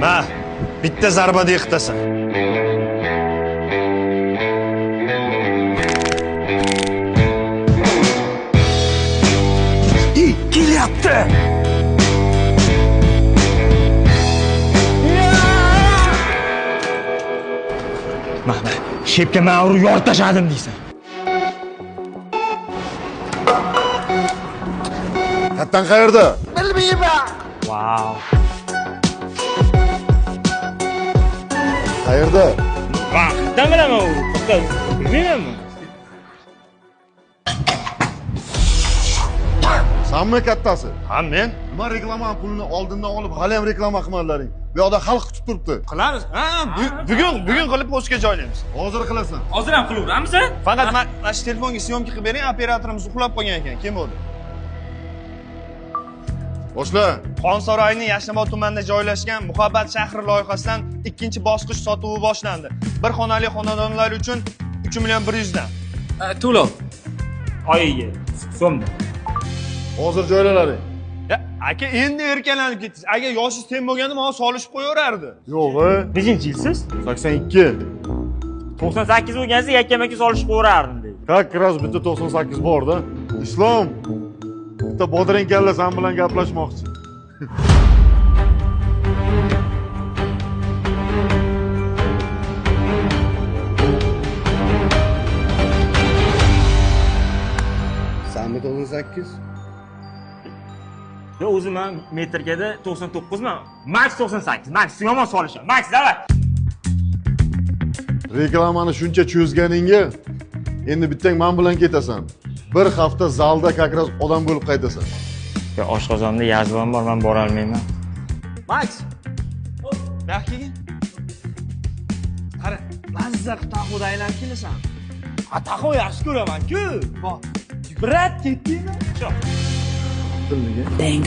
Ma, bitta zarbada yiqitasan. Kelyapti. Mana, shepga men urib yorib tashladim deysan. Hattan qayerda? Bilmayman. Wow. Qayerda? Vaqtdan bilaman u. Bilmaymanmi? Sanmi kattasi? Ha, men. Nima reklama pulini oldindan olib, hali ham reklama qilmadlaring. Bu yoqda xalq kutib turibdi. Qilamiz. Ha, bugun qilib postga joylaymiz. Hozir qilasan. Hozir ham qilaveramiz. Faqat mana shu telefonga syomka qilib bering, operatorimiz uxlab qolgan ekan. Kim bo'ldi? Boshla. Xonsaroyning Yashnobod tumanida joylashgan Muhabbat shahri loyihasidan ikkinchi bosqich sotuvi boshlandi. Bir xonali xonadonlar uchun 3.100.000 dan. To'lov. Oyiga so'mda. Hozir joylalaring. Ya, aka endi erkalanib ketdingiz. Agar yoshingiz teng bo'lganda menga solishib qo'yaverardi. Yo'q, Nechinchi yilsiz? 82. 98 bo'lgansiz, yakkama-yakka solishib qo'yardim deydi. Как раз bitta 98 bor-da. Islom. Bitta bodring kalla sen bilan gaplashmoqchi. Sanmi 98? Yo, o'zim ham metrgada 99 man. Max 98. Max yomon solishim. Max, davay. Reklamani shuncha cho'zganingga endi bittang men bilan ketasan. Bir hafta zalda как раз odam bo'lib qaytasan. Yo, oshqozonda yazvam bor, men bora olmayman. Max. Yo'q kelgin. Qara, mazza taxoda aylanib kelasan. Ha, taxo yaxshi ko'raman-ku. Bor. Brat ketdingmi? Shu. Tilniga. Dang.